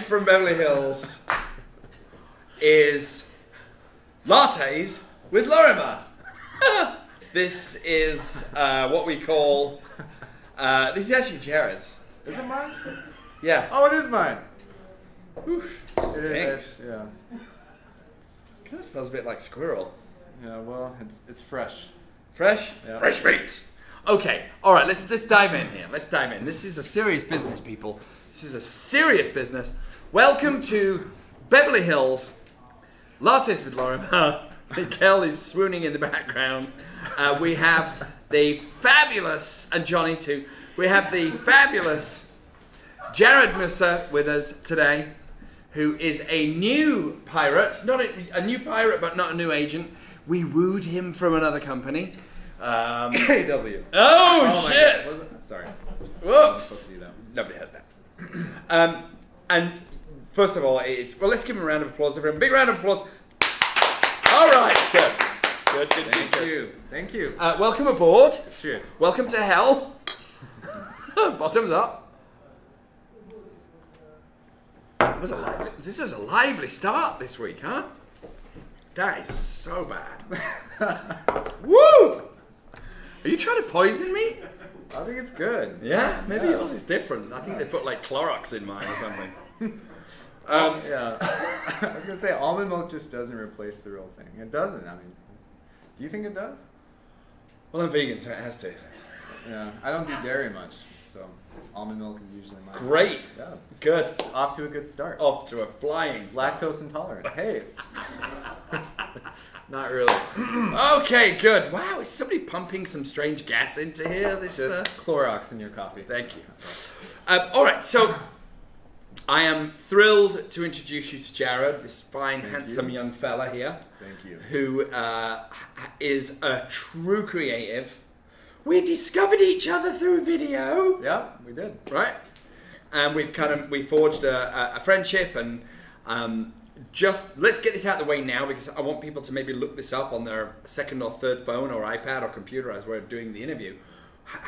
from Beverly Hills is Lattes with Lorimer. This is what we call. This is actually Jared's. Is it mine? Yeah. Oh, it is mine. Oof, It is. Yeah. Kind of smells a bit like squirrel. Yeah. Well, it's fresh. Fresh? Yeah. Fresh meat. Okay. All right. Let's dive in here. Let's dive in. This is a serious business, people. This is a serious business. Welcome to Beverly Hills. Lattes with Lorimer. Miguel is swooning in the background. We have the fabulous, and Johnny too. We have the fabulous Jared Musser with us today, who is a new pirate. Not a new pirate, but not a new agent. We wooed him from another company. KW. Oh shit! Sorry. Whoops. Nobody heard that. And first of all, let's give him a round of applause. Everyone, big round of applause. All right, good. Thank you. Welcome aboard. Cheers. Welcome to hell. Bottoms up. This was a lively start this week, huh? That is so bad. Woo! Are you trying to poison me? I think it's good. Yeah, maybe yours is different. I think they put like Clorox in mine or something. Yeah. I was gonna say almond milk just doesn't replace the real thing. It doesn't. I mean, do you think it does? Well, I'm vegan, so it has to. Yeah, I don't do dairy much, so almond milk is usually mine. Great. Yeah. Good. It's off to a good start. Off to a flying start. Lactose intolerant. Hey. Not really. Okay, good. Wow, is somebody pumping some strange gas into here? This Just Clorox in your coffee. Thank you. All right, so I am thrilled to introduce you to Jared, this fine, handsome young fella here. Thank you. Who is a true creative. We discovered each other through video. Yeah, we did. Right? And we forged a friendship, and just let's get this out of the way now, because I want people to maybe look this up on their second or third phone or iPad or computer as we're doing the interview.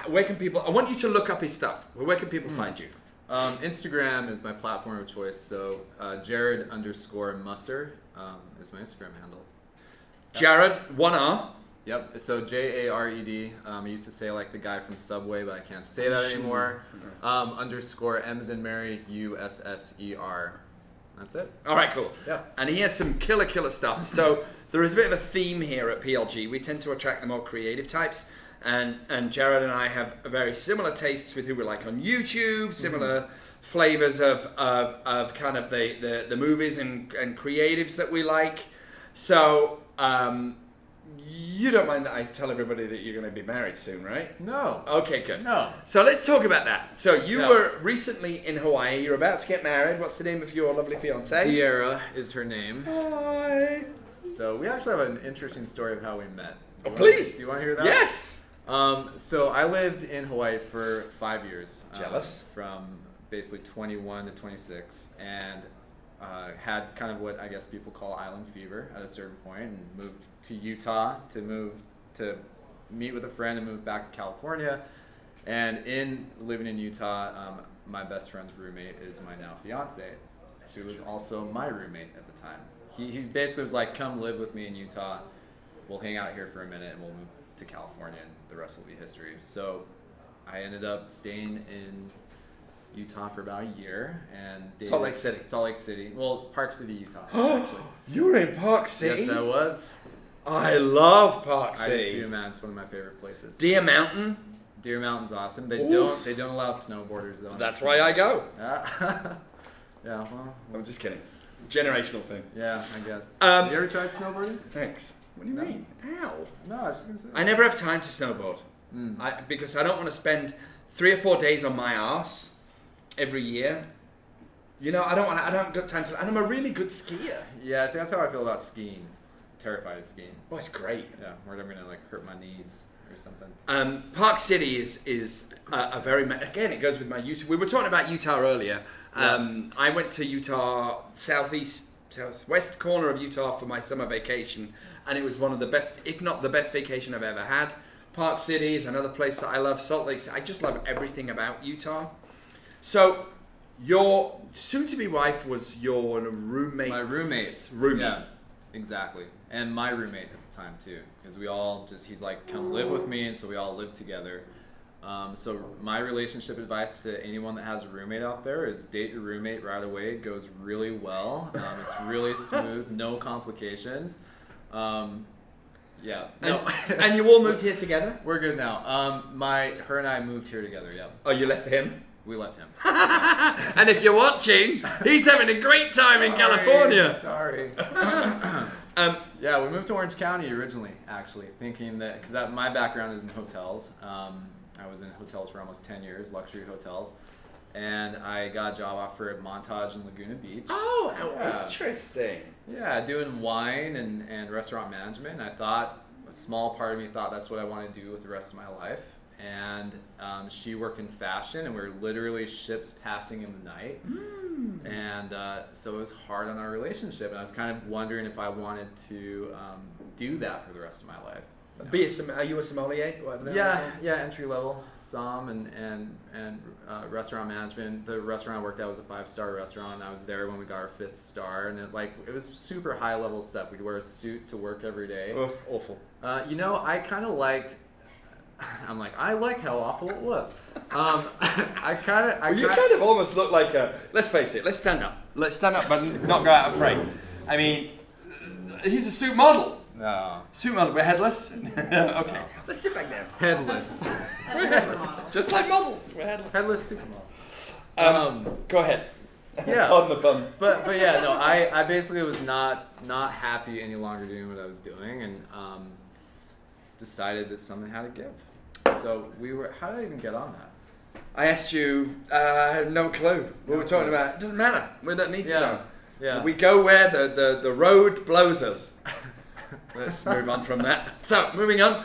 Where can people? I want you to look up his stuff. Where can people find you? Instagram is my platform of choice. So Jared_Musser is my Instagram handle. Jared, 1R. Yep. So Jared. I used to say like the guy from Subway, but I can't say that anymore. _ M as in Mary USSER. That's it. All right, cool. Yeah. And he has some killer stuff. So there is a bit of a theme here at PLG. We tend to attract the more creative types. And Jared and I have very similar tastes with who we like on YouTube, similar flavors of kind of the movies and creatives that we like. So you don't mind that I tell everybody that you're going to be married soon, right? No. Okay, good. No. So let's talk about that. So you were recently in Hawaii. You're about to get married. What's the name of your lovely fiancée? Tiara is her name. Hi. So we actually have an interesting story of how we met. Oh, please. Do you want to hear that? Yes. So I lived in Hawaii for 5 years. Jealous. From basically 21 to 26, and had kind of what I guess people call island fever at a certain point, and moved to Utah to meet with a friend and move back to California. And in living in Utah, my best friend's roommate is my now fiance. She was also my roommate at the time. He basically was like, come live with me in Utah. We'll hang out here for a minute and we'll move to California, and the rest will be history. So I ended up staying in Utah for about a year, and Salt Lake City. Salt Lake City. Well, Park City, Utah. Actually. You were in Park City? Yes, I was. I love Park I City. do too, man. It's one of my favorite places. Deer Mountain? Deer Mountain's awesome. They don't allow snowboarders though. That's why I go. Yeah. Yeah. Well, I'm just kidding. Generational thing. yeah, I guess. Have you ever tried snowboarding? Thanks. What do you mean? Ow. No, I was just gonna say. I never have time to snowboard. Because I don't want to spend 3 or 4 days on my arse every year. You know, I don't have got time to, and I'm a really good skier. Yeah, see, that's how I feel about skiing. Terrified of skiing. Oh, it's great. Yeah, worried I'm gonna like hurt my knees or something. Park City is a very, again, it goes with my Utah. We were talking about Utah earlier. I went to Utah, southwest corner of Utah for my summer vacation, and it was one of the best, if not the best vacation I've ever had. Park City is another place that I love. Salt Lake City. I just love everything about Utah. So Your soon-to-be wife was your roommate. My roommate. Roommate. Yeah, exactly. And my roommate at the time too, because we all just, he's like, come live with me, and so we all live together. So my relationship advice to anyone that has a roommate out there is date your roommate right away. It goes really well. It's really smooth, no complications. Yeah. No. And you all moved here together? We're good now. Her and I moved here together. Yeah. Oh, you left him? We left him. And if you're watching, he's having a great time in California. Sorry. Yeah, we moved to Orange County originally, actually, thinking that, because my background is in hotels. I was in hotels for almost 10 years, luxury hotels. And I got a job offer at Montage in Laguna Beach. Oh, how interesting. Yeah, doing wine and restaurant management. And I thought, a small part of me thought that's what I want to do with the rest of my life. And she worked in fashion, and we were literally ships passing in the night. And so it was hard on our relationship. And I was kind of wondering if I wanted to do that for the rest of my life. Are you a sommelier? Yeah, entry level, and restaurant management. The restaurant I worked at was a 5-star restaurant, and I was there when we got our 5th star, and it was super high level stuff. We'd wear a suit to work every day. Oh, awful. I kind of liked. I liked how awful it was. You kind of almost look like a. Let's face it. Let's stand up. Let's stand up, but not go out of frame. I mean, he's a suit model. No. Suit model, but headless. Okay. No. Let's sit back down. Headless. We're headless. Just like models. We're headless. Headless supermodel. Go ahead. Yeah. On the pun. But yeah, no, I basically was not happy any longer doing what I was doing, and decided that something had to give. So how did I even get on that? I asked you, no clue. We were talking about, it doesn't matter. We don't need to know. Yeah. We go where the road blows us. Let's move on from that. So, moving on.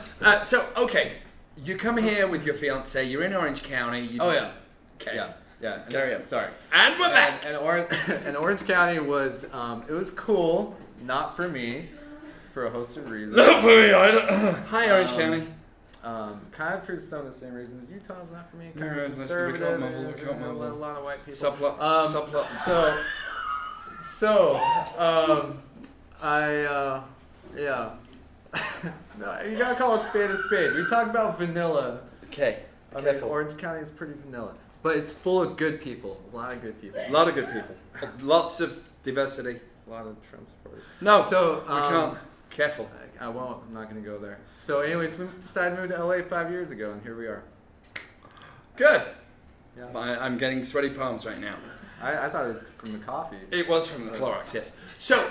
Okay. You come here with your fiance. You're in Orange County. Yeah. Okay. Yeah. Carry on. Sorry. And we're back. And Orange County was, it was cool. Not for me, for a host of reasons. Not for me either. Hi, Orange County. Kind of for some of the same reasons. Utah's not for me. Kind No, of let's conservative. become A lot of white people. Subplot. Yeah. No, you gotta call a spade a spade. We talk about vanilla. Okay. Careful. Orange County is pretty vanilla, but it's full of good people. A lot of good people. A lot of good people. Lots of diversity. A lot of Trump supporters. No. So we can't. Careful. I won't. I'm not gonna go there. So, anyways, we decided to move to LA 5 years ago, and here we are. Good. Yeah. I'm getting sweaty palms right now. I thought it was from the coffee. It was from the Clorox, yes. So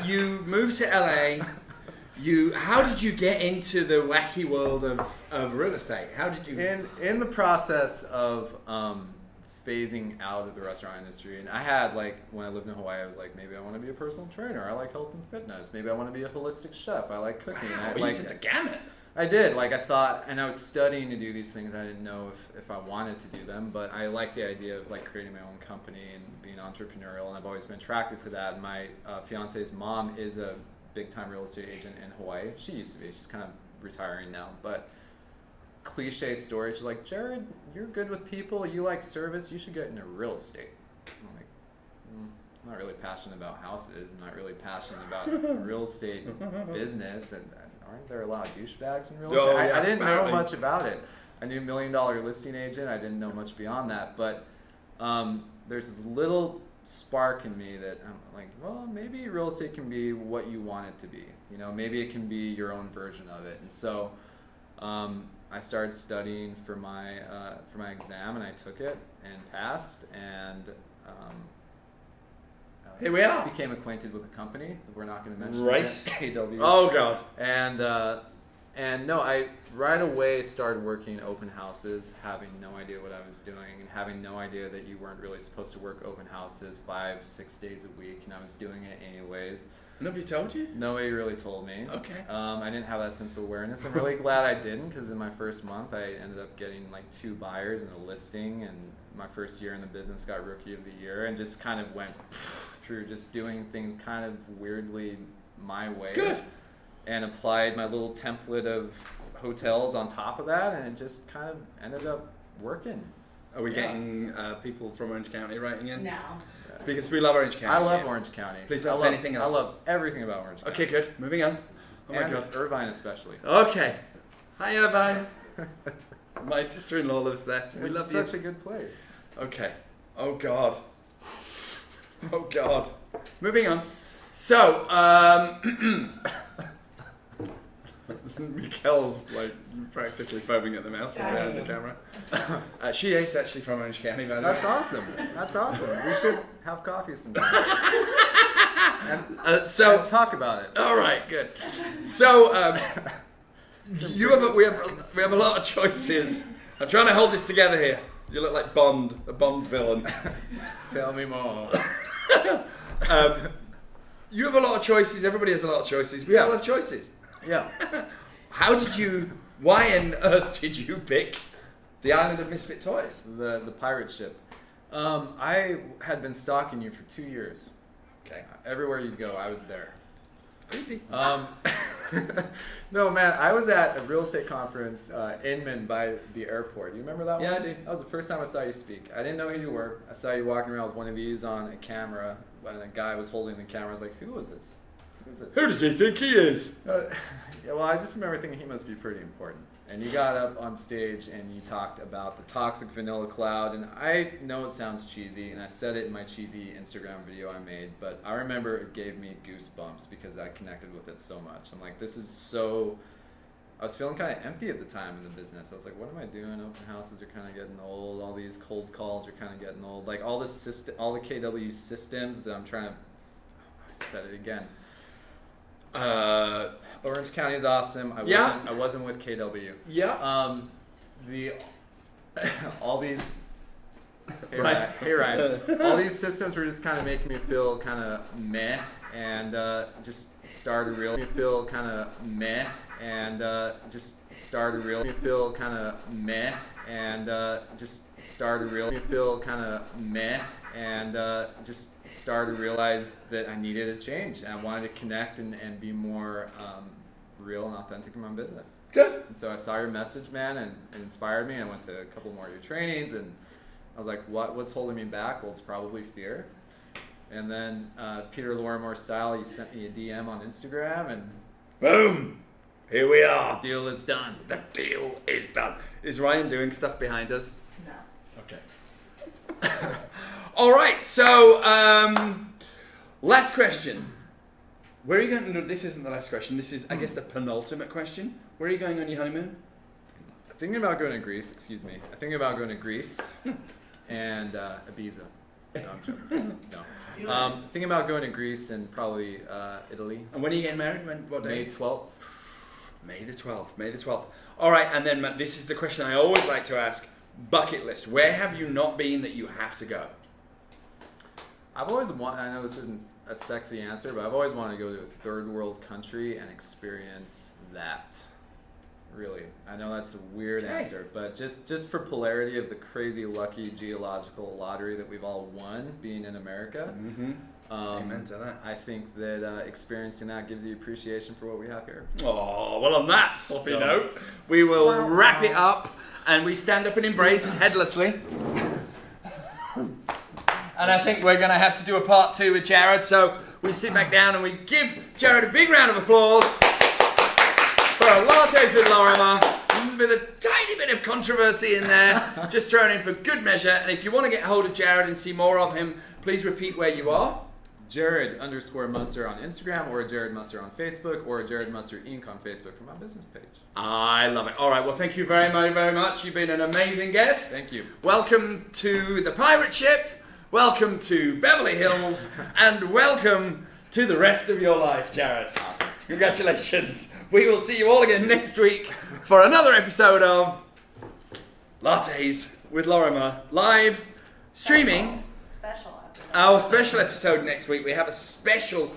you moved to LA. How did you get into the wacky world of real estate? How did you? In the process of phasing out of the restaurant industry, and I had when I lived in Hawaii, I was like, maybe I want to be a personal trainer. I like health and fitness. Maybe I want to be a holistic chef. I like cooking. Wow, you did the gamut. I did. I thought, and I was studying to do these things. I didn't know if I wanted to do them, but I liked the idea of creating my own company and being entrepreneurial, and I've always been attracted to that. And my fiance's mom is a big-time real estate agent in Hawaii. She used to be. She's kind of retiring now, but cliche story. She's like, Jared, you're good with people. You like service. You should get into real estate. I'm like, I'm not really passionate about houses. I'm not really passionate about real estate business. And aren't there a lot of douchebags in real estate? I didn't know much about it. I knew $1 Million Listing Agent. I didn't know much beyond that. But there's this little spark in me that I'm like, well, maybe real estate can be what you want it to be. Maybe it can be your own version of it. And so I started studying for my exam, and I took it and passed, and here we are. Became acquainted with a company that we're not going to mention. Right. KW. Oh God. And no, I right away started working open houses, having no idea what I was doing, and having no idea that you weren't really supposed to work open houses 5-6 days a week, and I was doing it anyways. Nobody told you? Nobody really told me. Okay. I didn't have that sense of awareness. I'm really glad I didn't, because in my first month, I ended up getting 2 buyers and a listing, and my first year in the business got Rookie of the Year, and just kind of went through just doing things kind of weirdly my way. Good. And applied my little template of hotels on top of that, and it just kind of ended up working. Are we getting people from Orange County writing in? No. Because we love Orange County. I love Orange County. Please don't say anything else. I love everything about Orange County. Okay, good. Moving on. Oh my and God. Irvine especially. Okay. Hi, Irvine. My sister-in-law lives there. We It's love you. such a good place. Okay. Oh God. Oh God. Moving on. So, Mikkel's like practically foaming at the mouth from behind the camera. She is actually from Orange County, by the way. That's awesome. That's awesome. We should have coffee sometime. and talk about it. All right, good. So, we have a lot of choices. I'm trying to hold this together here. You look like Bond, a Bond villain. Tell me more. You have a lot of choices. Everybody has a lot of choices. We all have choices. Yeah. Why on earth did you pick the Island of Misfit Toys? The pirate ship. I had been stalking you for 2 years. Okay. Everywhere you'd go, I was there. Creepy. No, man, I was at a real estate conference in Inman by the airport. You remember that one? Yeah, I do. That was the first time I saw you speak. I didn't know who you were. I saw you walking around with one of these on a camera, and a guy was holding the camera. I was like, who was this? Who is this? Who does he think he is? Yeah, well, I just remember thinking he must be pretty important. And you got up on stage and you talked about the toxic vanilla cloud. And I know it sounds cheesy, and I said it in my cheesy Instagram video I made, but I remember it gave me goosebumps because I connected with it so much. I'm like, this is so... I was feeling kind of empty at the time in the business. I was like, what am I doing? Open houses are kind of getting old. All these cold calls are kind of getting old. Like all the KW systems that I'm trying to... I said it again. Orange County is awesome. I wasn't with KW. Yeah. All these. Right. Hey Ryan. All these systems were just kind of making me feel kind of meh, and just started realizing that I needed a change, and I wanted to connect and be more real and authentic in my business. Good. And so I saw your message, man, and it inspired me. I went to a couple more of your trainings, and I was like, what's holding me back? Well, it's probably fear. And then Peter Lorimer style, you sent me a DM on Instagram, and boom, here we are. the deal is done. The deal is done. Is Ryan doing stuff behind us? No. Okay. All right. So, last question. Where are you going? No, this isn't the last question. This is, I guess, the penultimate question. Where are you going on your honeymoon? Thinking about going to Greece. Excuse me. I'm thinking about going to Greece and Ibiza. No, I'm joking. No. Thinking about going to Greece and probably Italy. And when are you getting married? What day? May 12th. May the 12th. May the 12th. All right. And then this is the question I always like to ask. Bucket list. Where have you not been that you have to go? I've always wanted, I know this isn't a sexy answer, but I've always wanted to go to a third world country and experience that. Really. I know that's a weird answer, but just for polarity of the crazy lucky geological lottery that we've all won being in America. Mm-hmm. Amen to that. I think that experiencing that gives you appreciation for what we have here. Oh, well, on that soppy note, we will wrap it up and we stand up and embrace headlessly. And I think we're going to have to do a part 2 with Jared, so we sit back down and we give Jared a big round of applause for Lattes with Lorimer, with a tiny bit of controversy in there, just thrown in for good measure. And if you want to get hold of Jared and see more of him, please repeat where you are. Jared_Musser on Instagram, or Jared Musser on Facebook, or Jared Musser Inc. on Facebook for my business page. I love it. All right, well, thank you very, very, very much. You've been an amazing guest. Thank you. Welcome to the pirate ship. Welcome to Beverly Hills, and welcome to the rest of your life, Jared. Awesome. Congratulations. We will see you all again next week for another episode of Lattes with Lorimer, live streaming. Special episode. Our special episode next week. We have a special.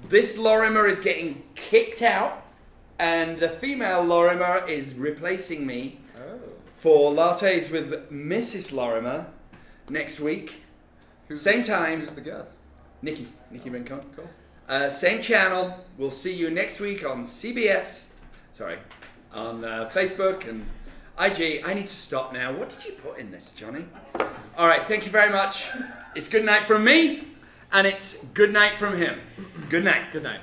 This Lorimer is getting kicked out, and the female Lorimer is replacing me for Lattes with Mrs. Lorimer next week. Same time. Who's the guest? Nikki Rincon. Cool. Same channel. We'll see you next week on CBS. Sorry, on Facebook and IG, I need to stop now. What did you put in this, Johnny? All right, thank you very much. It's good night from me, and it's good night from him. Good night. Good night.